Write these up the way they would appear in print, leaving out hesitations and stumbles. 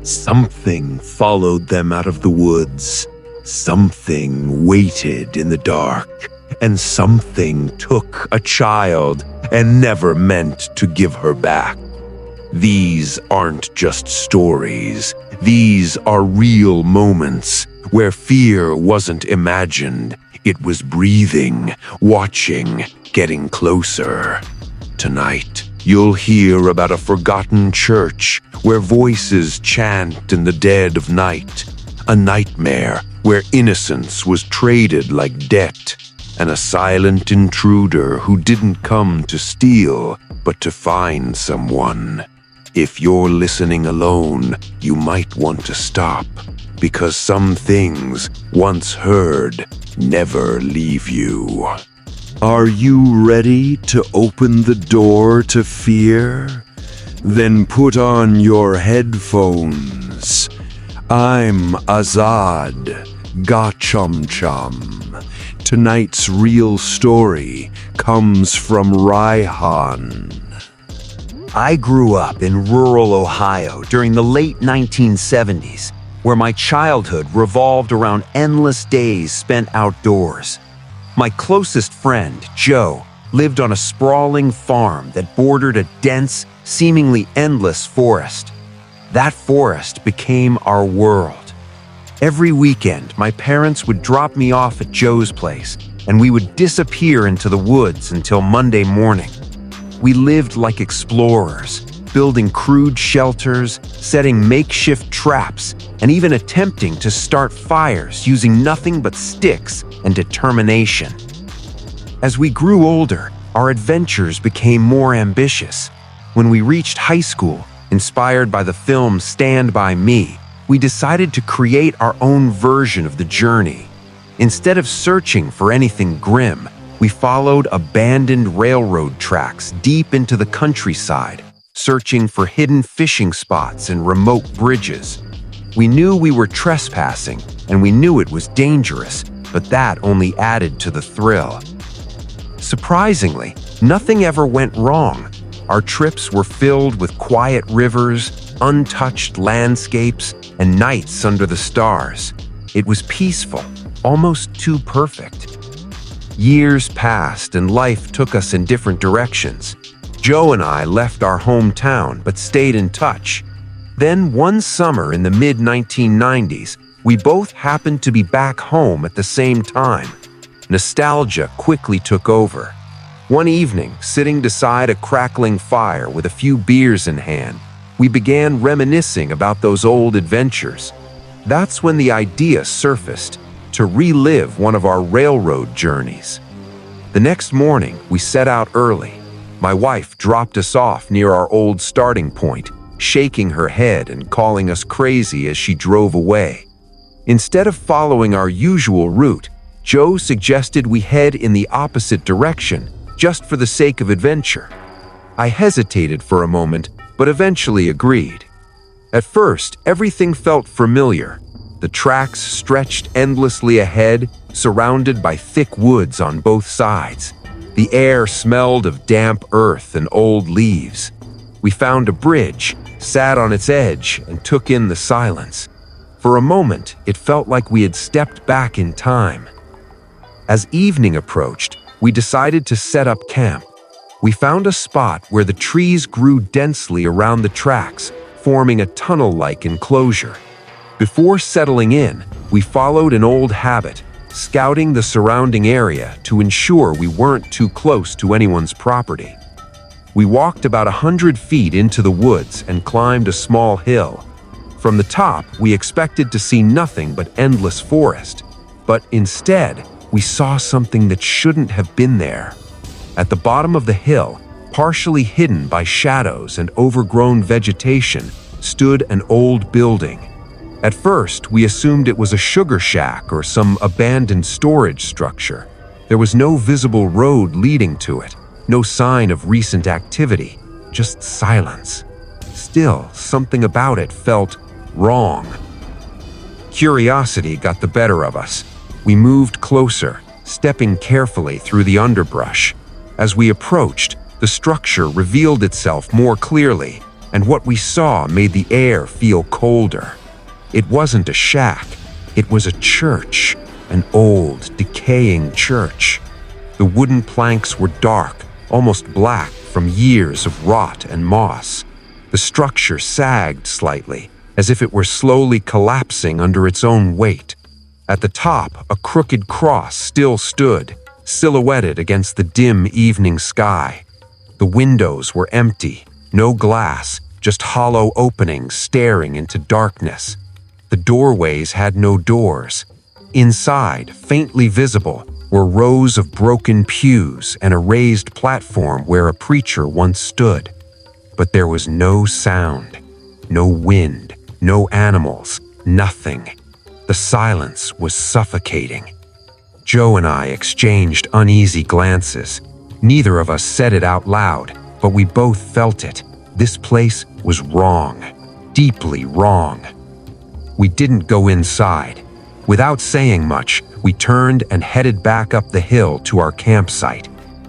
Something followed them out of the woods. Something waited in the dark. And something took a child and never meant to give her back. These aren't just stories. These are real moments where fear wasn't imagined. It was breathing, watching, getting closer. Tonight, you'll hear about a forgotten church where voices chant in the dead of night. A nightmare where innocence was traded like debt. And a silent intruder who didn't come to steal, but to find someone. If you're listening alone, you might want to stop, because some things, once heard, never leave you. Are you ready to open the door to fear? Then put on your headphones. I'm Azad, Ga Chomchom. Tonight's real story comes from Raihan. I grew up in rural Ohio during the late 1970s, where my childhood revolved around endless days spent outdoors. My closest friend, Joe, lived on a sprawling farm that bordered a dense, seemingly endless forest. That forest became our world. Every weekend, my parents would drop me off at Joe's place, and we would disappear into the woods until Monday morning. We lived like explorers, building crude shelters, setting makeshift traps, and even attempting to start fires using nothing but sticks and determination. As we grew older, our adventures became more ambitious. When we reached high school, inspired by the film Stand By Me, we decided to create our own version of the journey. Instead of searching for anything grim, we followed abandoned railroad tracks deep into the countryside, searching for hidden fishing spots and remote bridges. We knew we were trespassing, and we knew it was dangerous, but that only added to the thrill. Surprisingly, nothing ever went wrong. Our trips were filled with quiet rivers, untouched landscapes, and nights under the stars. It was peaceful, almost too perfect. Years passed and life took us in different directions. Joe and I left our hometown but stayed in touch. Then one summer in the mid-1990s, we both happened to be back home at the same time. Nostalgia quickly took over. One evening, sitting beside a crackling fire with a few beers in hand, we began reminiscing about those old adventures. That's when the idea surfaced to relive one of our railroad journeys. The next morning, we set out early. My wife dropped us off near our old starting point, shaking her head and calling us crazy as she drove away. Instead of following our usual route, Joe suggested we head in the opposite direction, just for the sake of adventure. I hesitated for a moment, but eventually agreed. At first, everything felt familiar. The tracks stretched endlessly ahead, surrounded by thick woods on both sides. The air smelled of damp earth and old leaves. We found a bridge, sat on its edge, and took in the silence. For a moment, it felt like we had stepped back in time. As evening approached, we decided to set up camp. We found a spot where the trees grew densely around the tracks, forming a tunnel-like enclosure. Before settling in, we followed an old habit, scouting the surrounding area to ensure we weren't too close to anyone's property. We walked about 100 feet into the woods and climbed a small hill. From the top, we expected to see nothing but endless forest, but instead, we saw something that shouldn't have been there. At the bottom of the hill, partially hidden by shadows and overgrown vegetation, stood an old building. At first, we assumed it was a sugar shack or some abandoned storage structure. There was no visible road leading to it, no sign of recent activity, just silence. Still, something about it felt wrong. Curiosity got the better of us. We moved closer, stepping carefully through the underbrush. As we approached, the structure revealed itself more clearly. and what we saw made the air feel colder. It wasn't a shack, it was a church, an old, decaying church. The wooden planks were dark, almost black from years of rot and moss. The structure sagged slightly, as if it were slowly collapsing under its own weight. At the top, a crooked cross still stood, silhouetted against the dim evening sky. The windows were empty, no glass, just hollow openings staring into darkness. The doorways had no doors. Inside, faintly visible, were rows of broken pews and a raised platform where a preacher once stood. But there was no sound, no wind, no animals, nothing. The silence was suffocating. Joe and I exchanged uneasy glances. Neither of us said it out loud, but we both felt it. This place was wrong, deeply wrong. We didn't go inside. Without saying much, we turned and headed back up the hill to our campsite.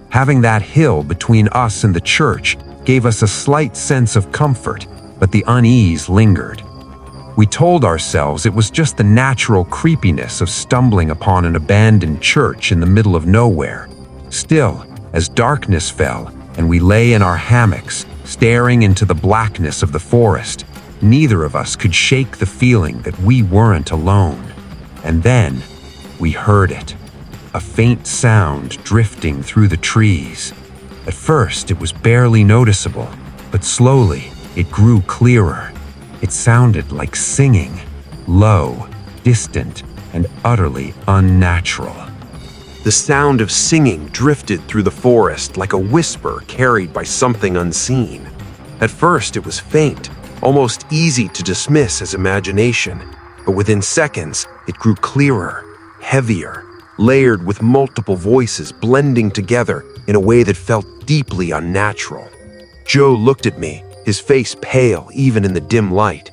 Having that hill between us and the church gave us a slight sense of comfort, but the unease lingered. We told ourselves it was just the natural creepiness of stumbling upon an abandoned church in the middle of nowhere. Still, as darkness fell and we lay in our hammocks, staring into the blackness of the forest, neither of us could shake the feeling that we weren't alone. And then, we heard it. A faint sound drifting through the trees. At first, it was barely noticeable, but slowly, it grew clearer. It sounded like singing, low, distant, and utterly unnatural. The sound of singing drifted through the forest like a whisper carried by something unseen. At first, it was faint, almost easy to dismiss as imagination, but within seconds, it grew clearer, heavier, layered with multiple voices blending together in a way that felt deeply unnatural. Joe looked at me, his face pale even in the dim light.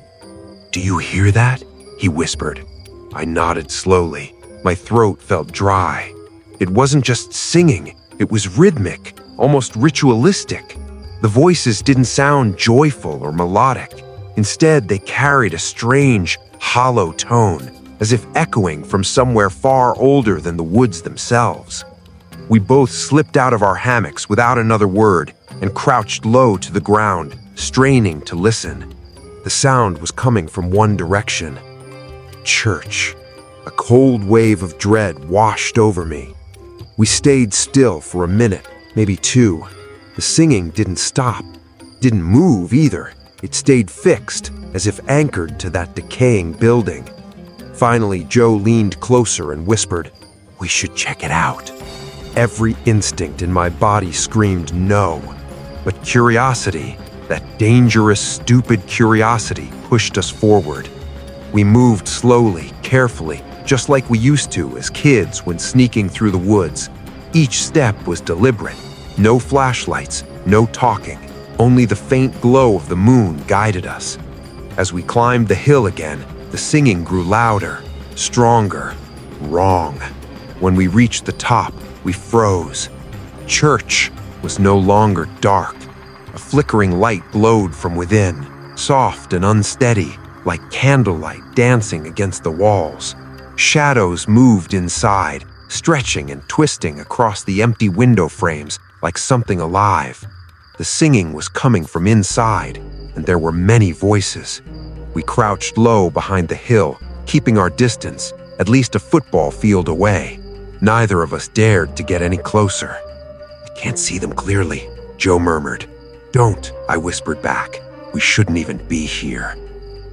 "Do you hear that?" he whispered. I nodded slowly. My throat felt dry. It wasn't just singing, it was rhythmic, almost ritualistic. The voices didn't sound joyful or melodic. Instead, they carried a strange, hollow tone, as if echoing from somewhere far older than the woods themselves. We both slipped out of our hammocks without another word and crouched low to the ground, straining to listen. The sound was coming from one direction. Church. A cold wave of dread washed over me. We stayed still for a minute, maybe two. The singing didn't stop, didn't move either. It stayed fixed, as if anchored to that decaying building. Finally, Joe leaned closer and whispered, "We should check it out." Every instinct in my body screamed no. But curiosity, that dangerous, stupid curiosity, pushed us forward. We moved slowly, carefully, just like we used to as kids when sneaking through the woods. Each step was deliberate. No flashlights, no talking. Only the faint glow of the moon guided us. As we climbed the hill again, the singing grew louder, stronger, wrong. When we reached the top, we froze. Church was no longer dark. A flickering light glowed from within, soft and unsteady, like candlelight dancing against the walls. Shadows moved inside, stretching and twisting across the empty window frames like something alive. The singing was coming from inside, and there were many voices. We crouched low behind the hill, keeping our distance, at least a football field away. Neither of us dared to get any closer. "I can't see them clearly," Joe murmured. "Don't," I whispered back. "We shouldn't even be here."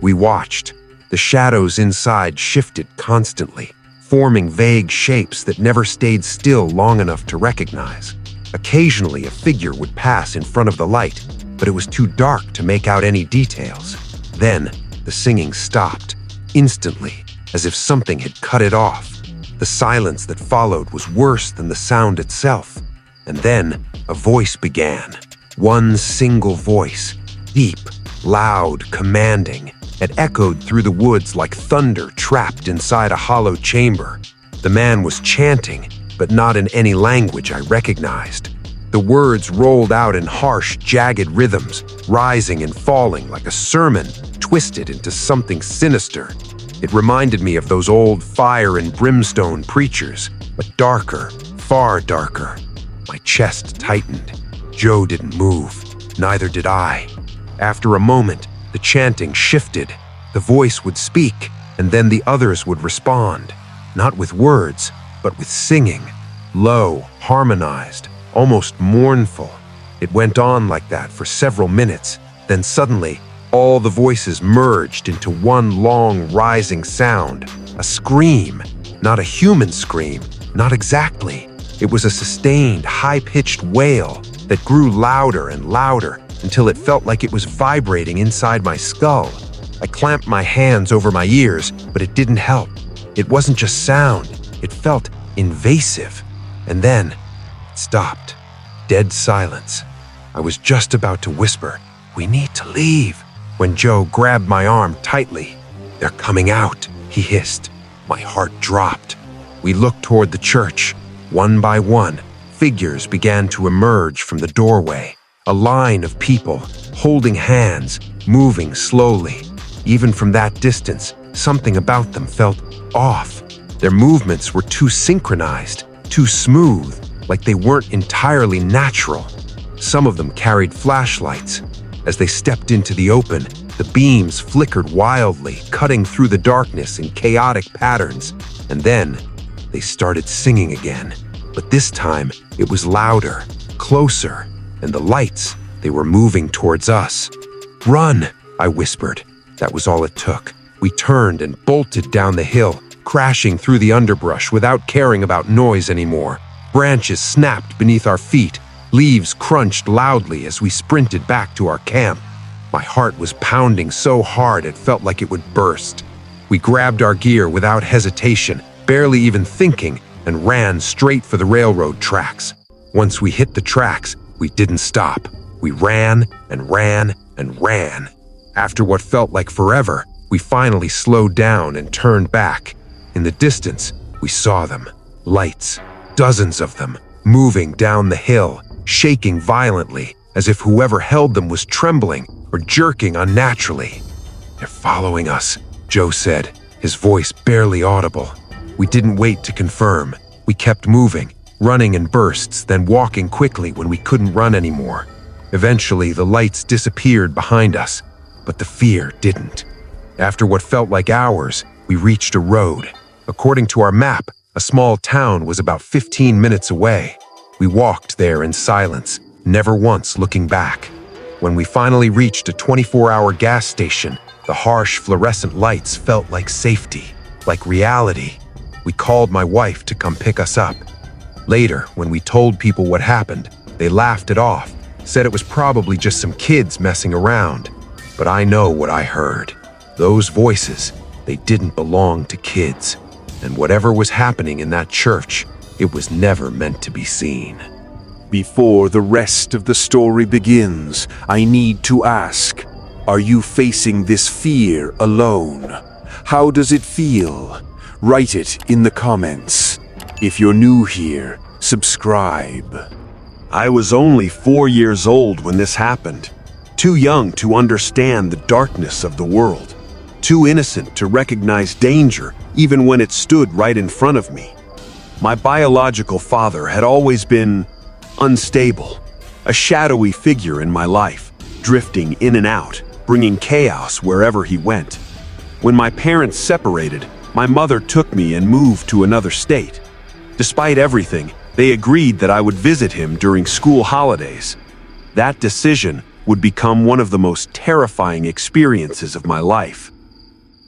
We watched. The shadows inside shifted constantly, forming vague shapes that never stayed still long enough to recognize. Occasionally, a figure would pass in front of the light, but it was too dark to make out any details. Then, the singing stopped, instantly, as if something had cut it off. The silence that followed was worse than the sound itself. And then, a voice began. One single voice, deep, loud, commanding. It echoed through the woods like thunder trapped inside a hollow chamber. The man was chanting, but not in any language I recognized. The words rolled out in harsh, jagged rhythms, rising and falling like a sermon twisted into something sinister. It reminded me of those old fire and brimstone preachers, but darker, far darker. My chest tightened. Joe didn't move. Neither did I. After a moment, the chanting shifted. The voice would speak, and then the others would respond. Not with words, but with singing. Low, harmonized, almost mournful. It went on like that for several minutes. Then suddenly, all the voices merged into one long, rising sound. A scream. Not a human scream. Not exactly. It was a sustained, high-pitched wail that grew louder and louder until it felt like it was vibrating inside my skull. I clamped my hands over my ears, but it didn't help. It wasn't just sound. It felt invasive. And then it stopped. Dead silence. I was just about to whisper, "We need to leave," when Joe grabbed my arm tightly. "They're coming out," he hissed. My heart dropped. We looked toward the church. One by one, figures began to emerge from the doorway. A line of people, holding hands, moving slowly. Even from that distance, something about them felt off. Their movements were too synchronized, too smooth, like they weren't entirely natural. Some of them carried flashlights. As they stepped into the open, the beams flickered wildly, cutting through the darkness in chaotic patterns. And then they started singing again. But this time, it was louder, closer, and the lights, they were moving towards us. "Run," I whispered. That was all it took. We turned and bolted down the hill, crashing through the underbrush without caring about noise anymore. Branches snapped beneath our feet. Leaves crunched loudly as we sprinted back to our camp. My heart was pounding so hard it felt like it would burst. We grabbed our gear without hesitation, barely even thinking, and ran straight for the railroad tracks. Once we hit the tracks, we didn't stop. We ran and ran and ran. After what felt like forever, we finally slowed down and turned back. In the distance, we saw them. Lights, dozens of them, moving down the hill, shaking violently, as if whoever held them was trembling or jerking unnaturally. "They're following us," Joe said, his voice barely audible. We didn't wait to confirm. We kept moving, running in bursts, then walking quickly when we couldn't run anymore. Eventually, the lights disappeared behind us, but the fear didn't. After what felt like hours, we reached a road. According to our map, a small town was about 15 minutes away. We walked there in silence, never once looking back. When we finally reached a 24-hour gas station, the harsh fluorescent lights felt like safety, like reality. We called my wife to come pick us up. Later, when we told people what happened, they laughed it off, said it was probably just some kids messing around. But I know what I heard. Those voices, they didn't belong to kids. And whatever was happening in that church, it was never meant to be seen. Before the rest of the story begins, I need to ask, are you facing this fear alone? How does it feel? Write it in the comments. If you're new here, subscribe. I was only 4 years old when this happened. Too young to understand the darkness of the world. Too innocent to recognize danger even when it stood right in front of me. My biological father had always been unstable, a shadowy figure in my life, drifting in and out, bringing chaos wherever he went. When my parents separated, my mother took me and moved to another state. Despite everything, they agreed that I would visit him during school holidays. That decision would become one of the most terrifying experiences of my life.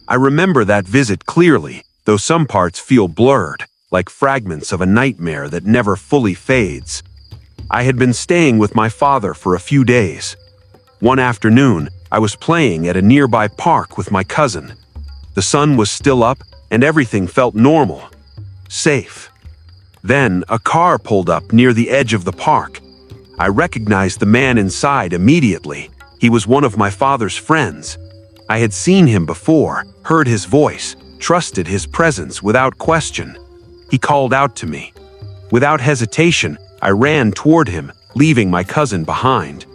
I remember that visit clearly, though some parts feel blurred, like fragments of a nightmare that never fully fades. I had been staying with my father for a few days. One afternoon, I was playing at a nearby park with my cousin. The sun was still up, and everything felt normal, safe. Then, a car pulled up near the edge of the park. I recognized the man inside immediately. He was one of my father's friends. I had seen him before, heard his voice, trusted his presence without question. He called out to me. Without hesitation, I ran toward him, leaving my cousin behind.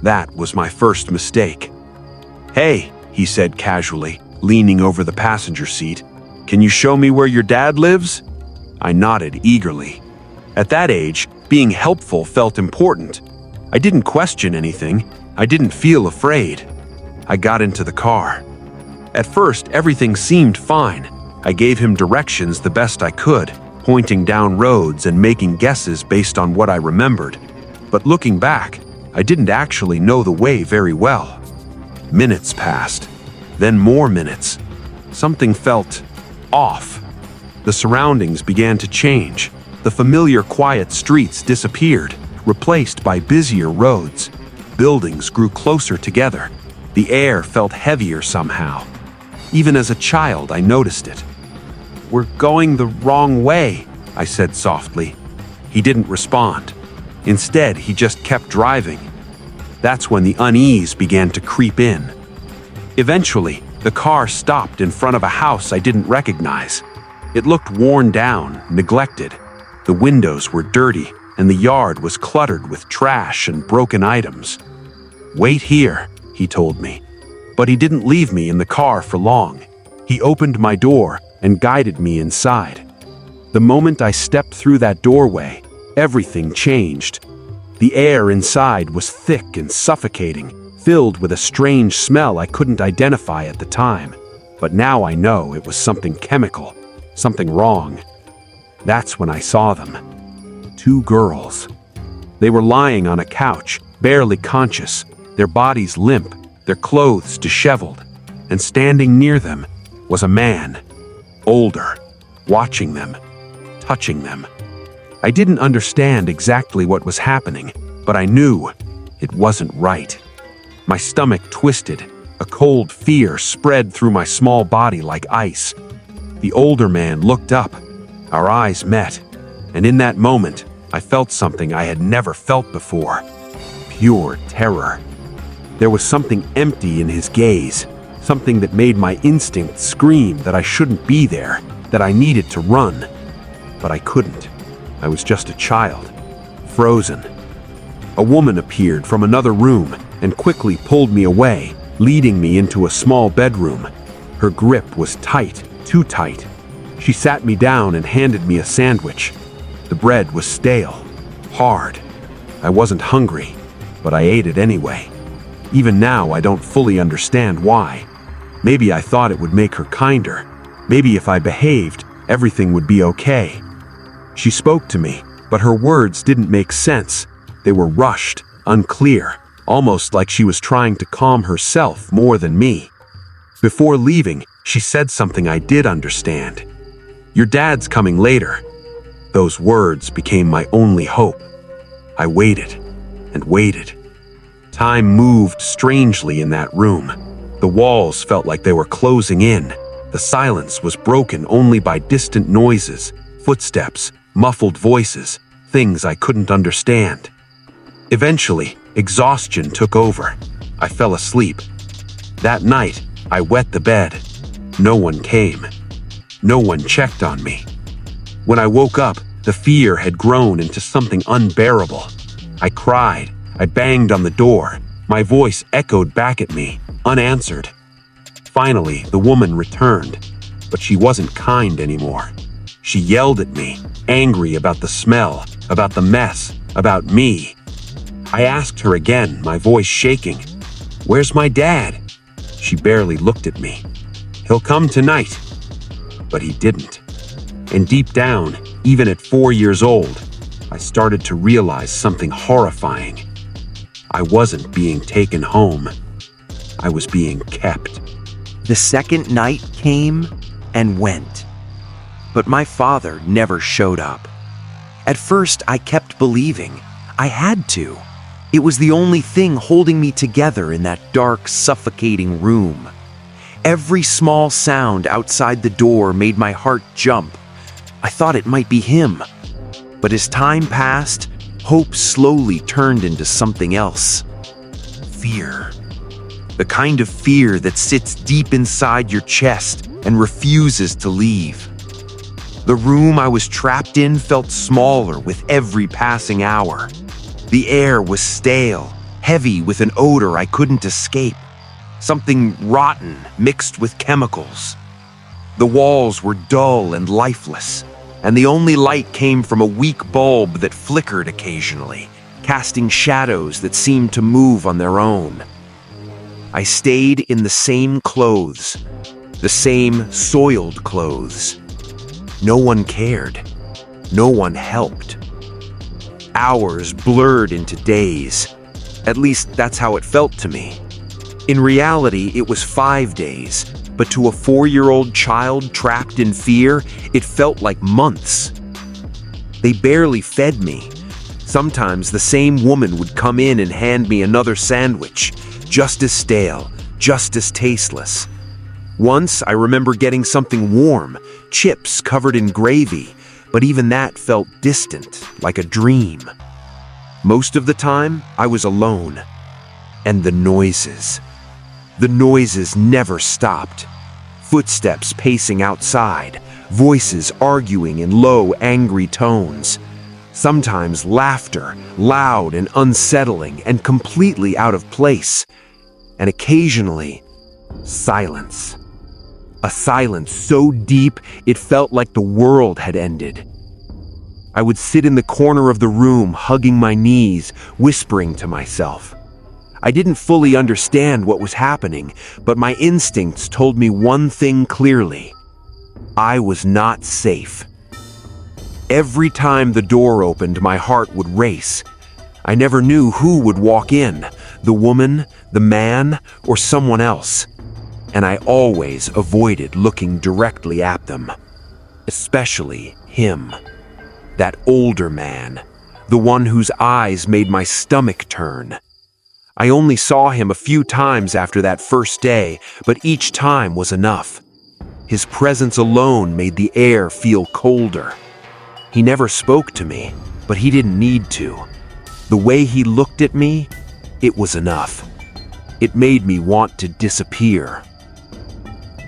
That was my first mistake. "Hey," he said casually, leaning over the passenger seat. "Can you show me where your dad lives?" I nodded eagerly. At that age, being helpful felt important. I didn't question anything. I didn't feel afraid. I got into the car. At first, everything seemed fine. I gave him directions the best I could, pointing down roads and making guesses based on what I remembered. But looking back, I didn't actually know the way very well. Minutes passed, then more minutes. Something felt off. The surroundings began to change. The familiar quiet streets disappeared, replaced by busier roads. Buildings grew closer together. The air felt heavier somehow. Even as a child, I noticed it. "We're going the wrong way," I said softly. He didn't respond. Instead, he just kept driving. That's when the unease began to creep in. Eventually, the car stopped in front of a house I didn't recognize. It looked worn down, neglected. The windows were dirty, and the yard was cluttered with trash and broken items. "Wait here," he told me. But he didn't leave me in the car for long. He opened my door and guided me inside. The moment I stepped through that doorway, everything changed. The air inside was thick and suffocating, filled with a strange smell I couldn't identify at the time. But now I know it was something chemical, something wrong. That's when I saw them. 2 girls. They were lying on a couch, barely conscious, their bodies limp, their clothes disheveled, and standing near them was a man, older, watching them, touching them. I didn't understand exactly what was happening, but I knew it wasn't right. My stomach twisted. A cold fear spread through my small body like ice. The older man looked up. Our eyes met, and in that moment, I felt something I had never felt before. Pure terror. There was something empty in his gaze, something that made my instincts scream that I shouldn't be there, that I needed to run. But I couldn't. I was just a child, frozen. A woman appeared from another room and quickly pulled me away, leading me into a small bedroom. Her grip was tight, too tight. She sat me down and handed me a sandwich. The bread was stale, hard. I wasn't hungry, but I ate it anyway. Even now, I don't fully understand why. Maybe I thought it would make her kinder. Maybe if I behaved, everything would be okay. She spoke to me, but her words didn't make sense. They were rushed, unclear, almost like she was trying to calm herself more than me. Before leaving, she said something I did understand. "Your dad's coming later." Those words became my only hope. I waited and waited. Time moved strangely in that room. The walls felt like they were closing in. The silence was broken only by distant noises, footsteps, muffled voices, things I couldn't understand. Eventually, exhaustion took over. I fell asleep. That night, I wet the bed. No one came. No one checked on me. When I woke up, the fear had grown into something unbearable. I cried. I banged on the door. My voice echoed back at me, unanswered. Finally, the woman returned, but she wasn't kind anymore. She yelled at me, angry about the smell, about the mess, about me. I asked her again, my voice shaking, "Where's my dad?" She barely looked at me. "He'll come tonight." But he didn't. And deep down, even at 4 years old, I started to realize something horrifying. I wasn't being taken home. I was being kept. The second night came and went, but my father never showed up. At first, I kept believing. I had to. It was the only thing holding me together in that dark, suffocating room. Every small sound outside the door made my heart jump. I thought it might be him. But as time passed, hope slowly turned into something else. Fear. The kind of fear that sits deep inside your chest and refuses to leave. The room I was trapped in felt smaller with every passing hour. The air was stale, heavy with an odor I couldn't escape. Something rotten mixed with chemicals. The walls were dull and lifeless, and the only light came from a weak bulb that flickered occasionally, casting shadows that seemed to move on their own. I stayed in the same clothes, the same soiled clothes. No one cared. No one helped. Hours blurred into days. At least that's how it felt to me. In reality, it was 5 days, but to a 4-year-old child trapped in fear, it felt like months. They barely fed me. Sometimes the same woman would come in and hand me another sandwich, just as stale, just as tasteless. Once, I remember getting something warm, chips covered in gravy, but even that felt distant, like a dream. Most of the time, I was alone. And the noises. The noises never stopped. Footsteps pacing outside, voices arguing in low, angry tones. Sometimes laughter, loud and unsettling and completely out of place. And occasionally, silence. A silence so deep it felt like the world had ended. I would sit in the corner of the room, hugging my knees, whispering to myself. I didn't fully understand what was happening, but my instincts told me one thing clearly. I was not safe. Every time the door opened, my heart would race. I never knew who would walk in, the woman, the man, or someone else. And I always avoided looking directly at them. Especially him. That older man, the one whose eyes made my stomach turn. I only saw him a few times after that first day, but each time was enough. His presence alone made the air feel colder. He never spoke to me, but he didn't need to. The way he looked at me, it was enough. It made me want to disappear.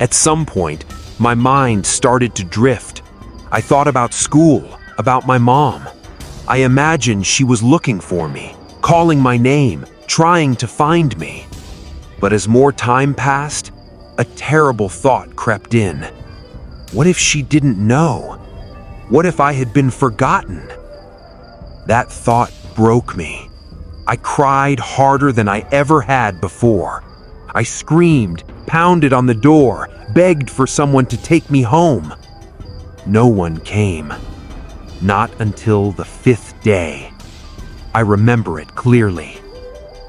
At some point, my mind started to drift. I thought about school, about my mom. I imagined she was looking for me, calling my name, trying to find me. But as more time passed, a terrible thought crept in. What if she didn't know? What if I had been forgotten? That thought broke me. I cried harder than I ever had before. I screamed, pounded on the door, begged for someone to take me home. No one came. Not until the 5th day. I remember it clearly.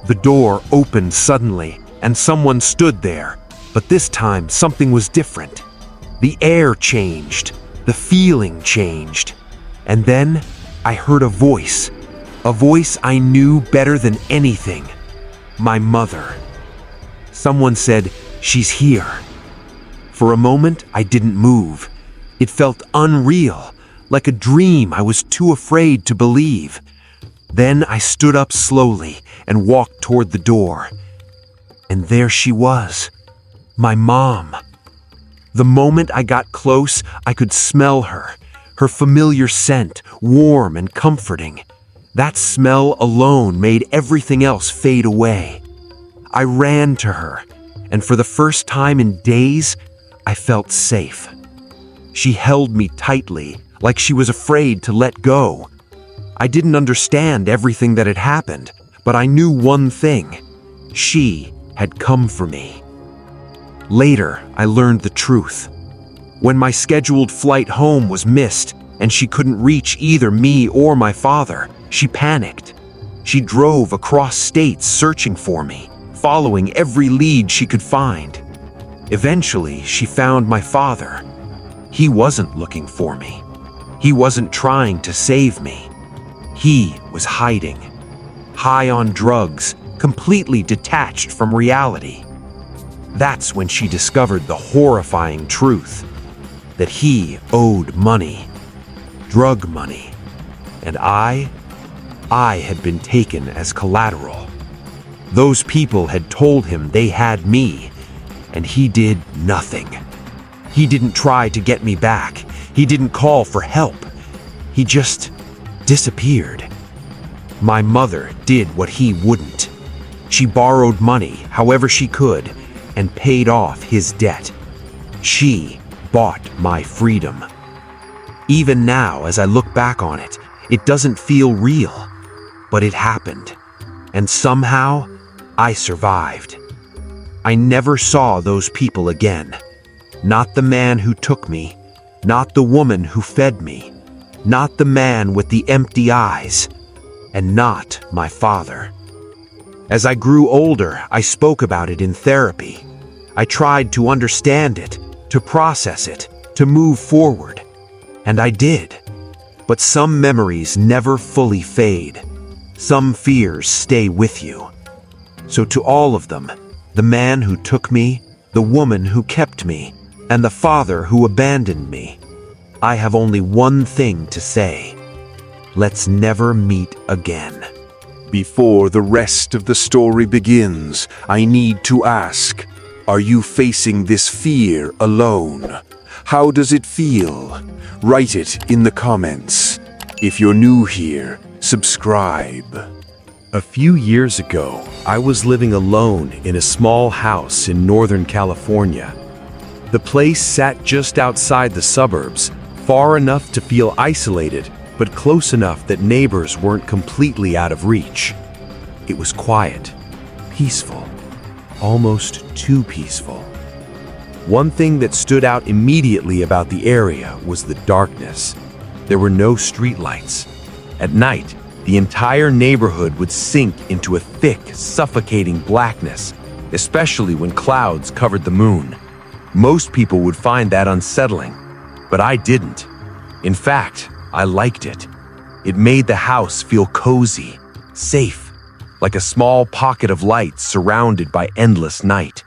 The door opened suddenly, and someone stood there, but this time something was different. The air changed, the feeling changed, and then I heard a voice I knew better than anything. My mother. Someone said, "She's here." For a moment, I didn't move. It felt unreal, like a dream I was too afraid to believe. Then I stood up slowly and walked toward the door. And there she was, my mom. The moment I got close, I could smell her familiar scent, warm and comforting. That smell alone made everything else fade away. I ran to her, and for the first time in days, I felt safe. She held me tightly, like she was afraid to let go. I didn't understand everything that had happened, but I knew one thing. She had come for me. Later, I learned the truth. When my scheduled flight home was missed, and she couldn't reach either me or my father, she panicked. She drove across states searching for me, following every lead she could find. Eventually, she found my father. He wasn't looking for me. He wasn't trying to save me. He was hiding, high on drugs, completely detached from reality. That's when she discovered the horrifying truth, that he owed money, drug money, and I had been taken as collateral. Those people had told him they had me, and he did nothing. He didn't try to get me back. He didn't call for help. He just disappeared. My mother did what he wouldn't. She borrowed money however she could and paid off his debt. She bought my freedom. Even now, as I look back on it, it doesn't feel real, but it happened. And somehow, I survived. I never saw those people again. Not the man who took me, not the woman who fed me, not the man with the empty eyes, and not my father. As I grew older, I spoke about it in therapy. I tried to understand it, to process it, to move forward. And I did. But some memories never fully fade. Some fears stay with you. So to all of them, the man who took me, the woman who kept me, and the father who abandoned me, I have only one thing to say. Let's never meet again. Before the rest of the story begins, I need to ask, are you facing this fear alone? How does it feel? Write it in the comments. If you're new here, subscribe. A few years ago, I was living alone in a small house in Northern California. The place sat just outside the suburbs, far enough to feel isolated, but close enough that neighbors weren't completely out of reach. It was quiet, peaceful, almost too peaceful. One thing that stood out immediately about the area was the darkness. There were no streetlights. At night, the entire neighborhood would sink into a thick, suffocating blackness, especially when clouds covered the moon. Most people would find that unsettling, but I didn't. In fact, I liked it. It made the house feel cozy, safe, like a small pocket of light surrounded by endless night.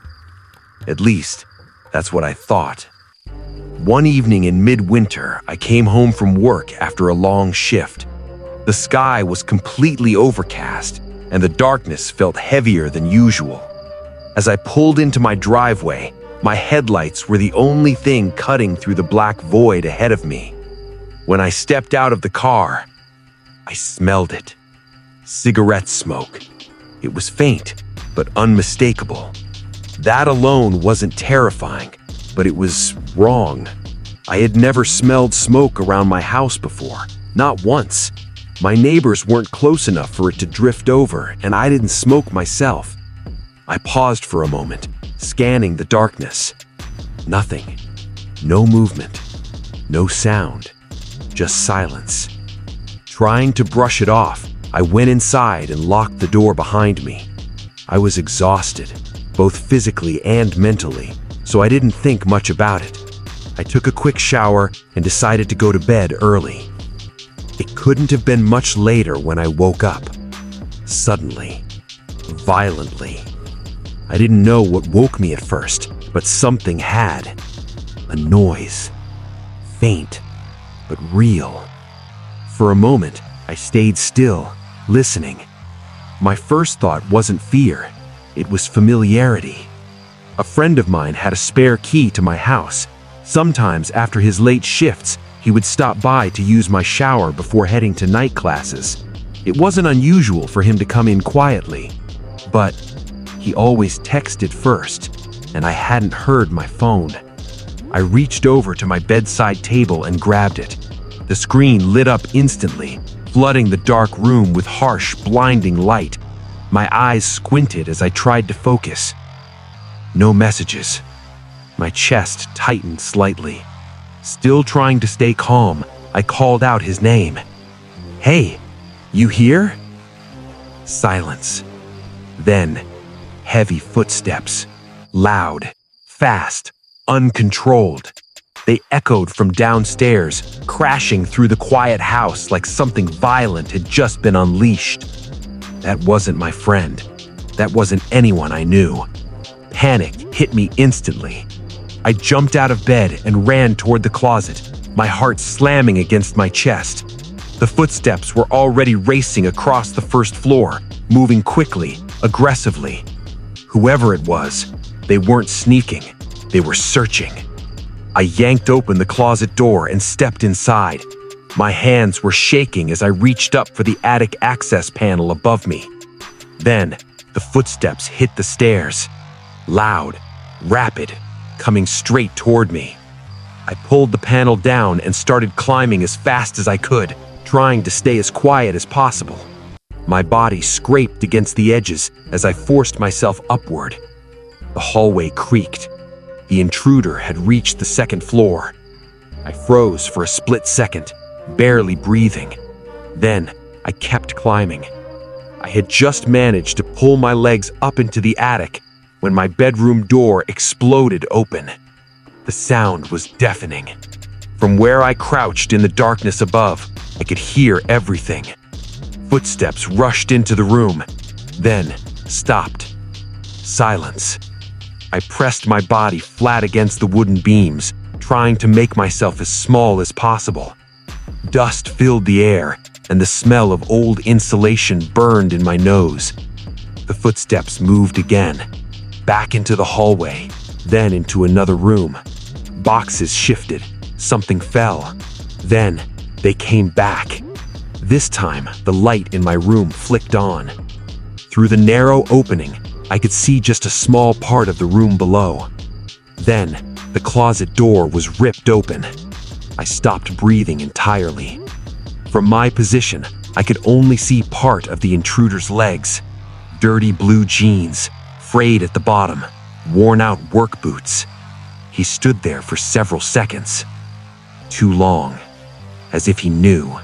At least, that's what I thought. One evening in midwinter, I came home from work after a long shift. The sky was completely overcast, and the darkness felt heavier than usual. As I pulled into my driveway, my headlights were the only thing cutting through the black void ahead of me. When I stepped out of the car, I smelled it. Cigarette smoke. It was faint, but unmistakable. That alone wasn't terrifying, but it was wrong. I had never smelled smoke around my house before, not once. My neighbors weren't close enough for it to drift over, and I didn't smoke myself. I paused for a moment, scanning the darkness. Nothing. No movement. No sound. Just silence. Trying to brush it off, I went inside and locked the door behind me. I was exhausted, both physically and mentally, so I didn't think much about it. I took a quick shower and decided to go to bed early. It couldn't have been much later when I woke up. Suddenly. Violently. I didn't know what woke me at first, but something had. A noise. Faint, but real. For a moment, I stayed still, listening. My first thought wasn't fear. It was familiarity. A friend of mine had a spare key to my house. Sometimes after his late shifts, he would stop by to use my shower before heading to night classes. It wasn't unusual for him to come in quietly, but he always texted first, and I hadn't heard my phone. I reached over to my bedside table and grabbed it. The screen lit up instantly, flooding the dark room with harsh, blinding light. My eyes squinted as I tried to focus. No messages. My chest tightened slightly. Still trying to stay calm, I called out his name. "Hey, you here?" Silence. Then, heavy footsteps. Loud, fast, uncontrolled. They echoed from downstairs, crashing through the quiet house like something violent had just been unleashed. That wasn't my friend. That wasn't anyone I knew. Panic hit me instantly. I jumped out of bed and ran toward the closet, my heart slamming against my chest. The footsteps were already racing across the first floor, moving quickly, aggressively. Whoever it was, they weren't sneaking, they were searching. I yanked open the closet door and stepped inside. My hands were shaking as I reached up for the attic access panel above me. Then, the footsteps hit the stairs. Loud, rapid, coming straight toward me. I pulled the panel down and started climbing as fast as I could, trying to stay as quiet as possible. My body scraped against the edges as I forced myself upward. The hallway creaked. The intruder had reached the second floor. I froze for a split second, barely breathing. Then, I kept climbing. I had just managed to pull my legs up into the attic when my bedroom door exploded open. The sound was deafening. From where I crouched in the darkness above, I could hear everything. Footsteps rushed into the room, then stopped. Silence. I pressed my body flat against the wooden beams, trying to make myself as small as possible. Dust filled the air, and the smell of old insulation burned in my nose. The footsteps moved again, back into the hallway, then into another room. Boxes shifted, something fell. Then, they came back. This time, the light in my room flicked on. Through the narrow opening, I could see just a small part of the room below. Then, the closet door was ripped open. I stopped breathing entirely. From my position, I could only see part of the intruder's legs. Dirty blue jeans, frayed at the bottom, worn-out work boots. He stood there for several seconds. Too long. As if he knew.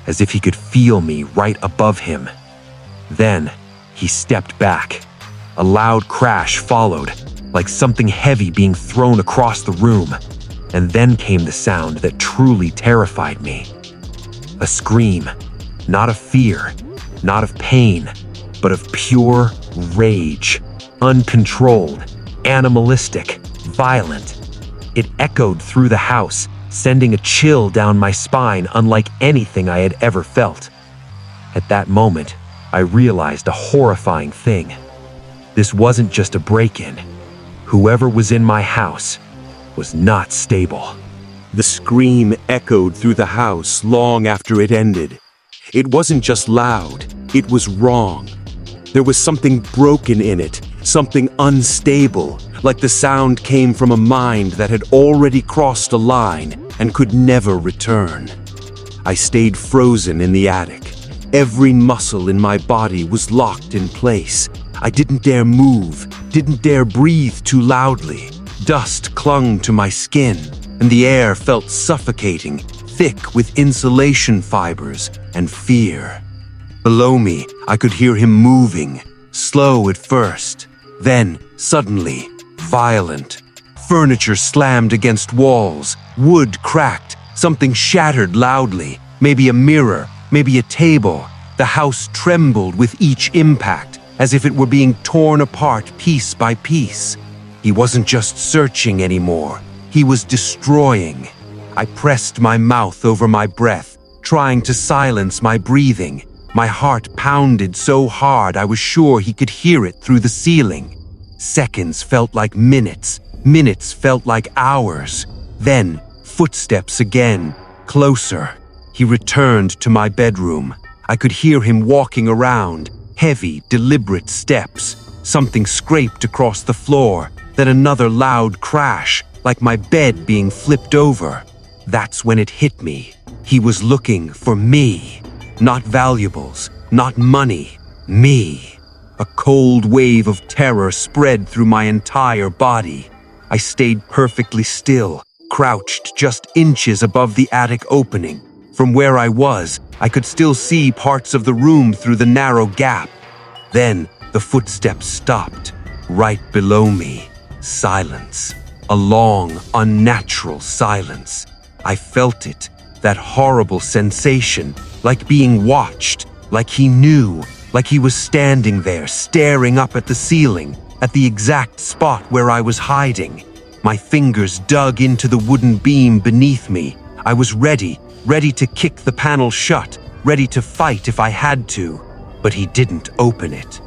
As if he could feel me right above him. Then, he stepped back. A loud crash followed, like something heavy being thrown across the room. And then came the sound that truly terrified me. A scream, not of fear, not of pain, but of pure rage. Uncontrolled, animalistic, violent. It echoed through the house, sending a chill down my spine unlike anything I had ever felt. At that moment, I realized a horrifying thing. This wasn't just a break-in. Whoever was in my house was not stable. The scream echoed through the house long after it ended. It wasn't just loud, it was wrong. There was something broken in it, something unstable, like the sound came from a mind that had already crossed a line and could never return. I stayed frozen in the attic. Every muscle in my body was locked in place. I didn't dare move, didn't dare breathe too loudly. Dust clung to my skin, and the air felt suffocating, thick with insulation fibers and fear. Below me, I could hear him moving, slow at first, then, suddenly, violent. Furniture slammed against walls, wood cracked, something shattered loudly, maybe a mirror, maybe a table. The house trembled with each impact, as if it were being torn apart piece by piece. He wasn't just searching anymore, he was destroying. I pressed my mouth over my breath, trying to silence my breathing. My heart pounded so hard I was sure he could hear it through the ceiling. Seconds felt like minutes, minutes felt like hours. Then, footsteps again, closer. He returned to my bedroom. I could hear him walking around, heavy, deliberate steps. Something scraped across the floor, then another loud crash, like my bed being flipped over. That's when it hit me. He was looking for me. Not valuables, not money, me. A cold wave of terror spread through my entire body. I stayed perfectly still, crouched just inches above the attic opening. From where I was, I could still see parts of the room through the narrow gap. Then, the footsteps stopped, right below me. Silence. A long, unnatural silence. I felt it, that horrible sensation, like being watched, like he knew, like he was standing there, staring up at the ceiling, at the exact spot where I was hiding. My fingers dug into the wooden beam beneath me. I was ready to kick the panel shut, ready to fight if I had to. But he didn't open it.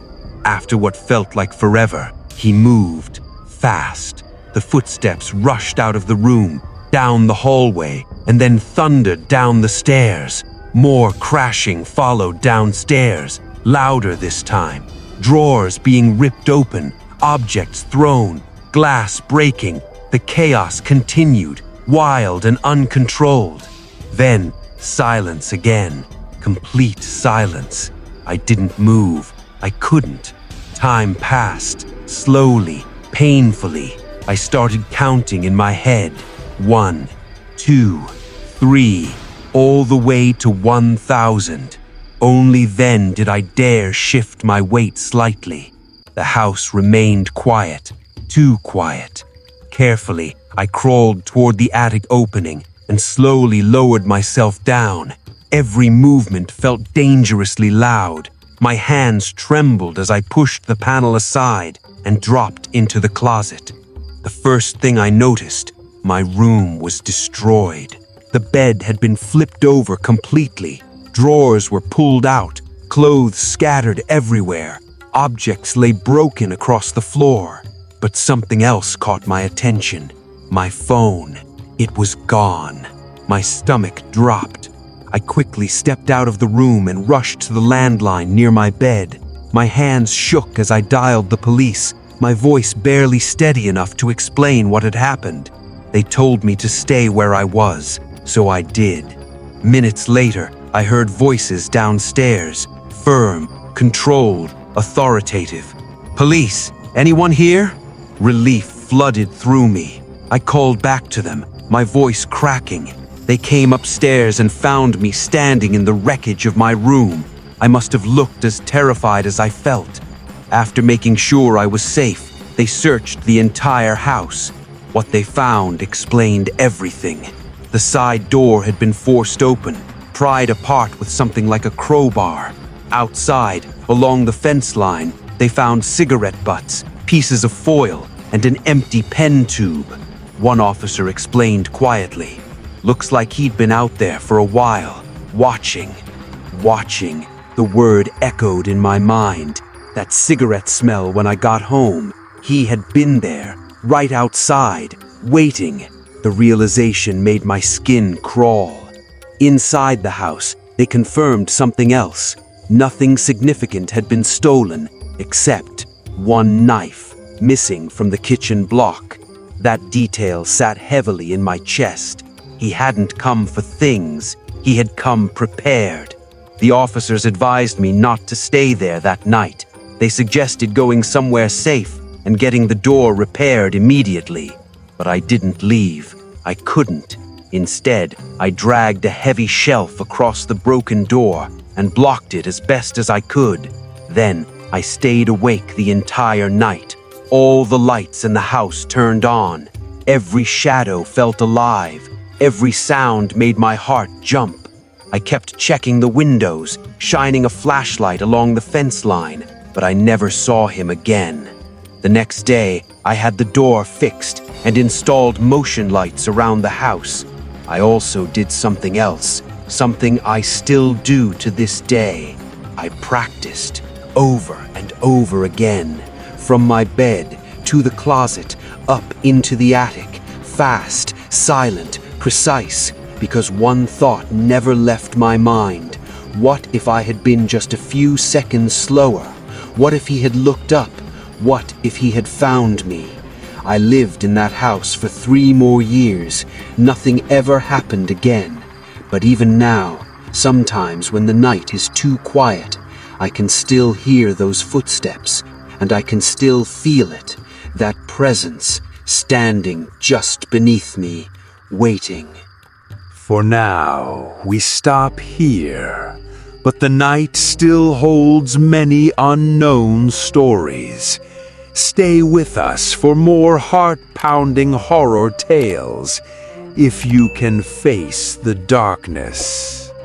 After what felt like forever, he moved, fast. The footsteps rushed out of the room, down the hallway, and then thundered down the stairs. More crashing followed downstairs, louder this time. Drawers being ripped open, objects thrown, glass breaking. The chaos continued, wild and uncontrolled. Then, silence again. Complete silence. I didn't move. I couldn't. Time passed, slowly, painfully. I started counting in my head. 1, 2, 3, all the way to 1,000. Only then did I dare shift my weight slightly. The house remained quiet, too quiet. Carefully, I crawled toward the attic opening and slowly lowered myself down. Every movement felt dangerously loud. My hands trembled as I pushed the panel aside and dropped into the closet. The first thing I noticed, my room was destroyed. The bed had been flipped over completely. Drawers were pulled out, clothes scattered everywhere. Objects lay broken across the floor. But something else caught my attention. My phone. It was gone. My stomach dropped. I quickly stepped out of the room and rushed to the landline near my bed. My hands shook as I dialed the police, my voice barely steady enough to explain what had happened. They told me to stay where I was, so I did. Minutes later, I heard voices downstairs, firm, controlled, authoritative. "Police, anyone here?" Relief flooded through me. I called back to them, my voice cracking. They came upstairs and found me standing in the wreckage of my room. I must have looked as terrified as I felt. After making sure I was safe, they searched the entire house. What they found explained everything. The side door had been forced open, pried apart with something like a crowbar. Outside, along the fence line, they found cigarette butts, pieces of foil, and an empty pen tube. One officer explained quietly. Looks like he'd been out there for a while, watching. Watching. The word echoed in my mind. That cigarette smell when I got home. He had been there, right outside, waiting. The realization made my skin crawl. Inside the house, they confirmed something else. Nothing significant had been stolen, except one knife, missing from the kitchen block. That detail sat heavily in my chest. He hadn't come for things. He had come prepared. The officers advised me not to stay there that night. They suggested going somewhere safe and getting the door repaired immediately. But I didn't leave. I couldn't. Instead, I dragged a heavy shelf across the broken door and blocked it as best as I could. Then, I stayed awake the entire night. All the lights in the house turned on. Every shadow felt alive. Every sound made my heart jump. I kept checking the windows, shining a flashlight along the fence line, but I never saw him again. The next day, I had the door fixed and installed motion lights around the house. I also did something else, something I still do to this day. I practiced over and over again, from my bed to the closet, up into the attic, fast, silent, precise, because one thought never left my mind. What if I had been just a few seconds slower? What if he had looked up? What if he had found me? I lived in that house for 3 more years. Nothing ever happened again. But even now, sometimes when the night is too quiet, I can still hear those footsteps, and I can still feel it, that presence standing just beneath me, waiting. For now, we stop here, but the night still holds many unknown stories. Stay with us for more heart-pounding horror tales, if you can face the darkness.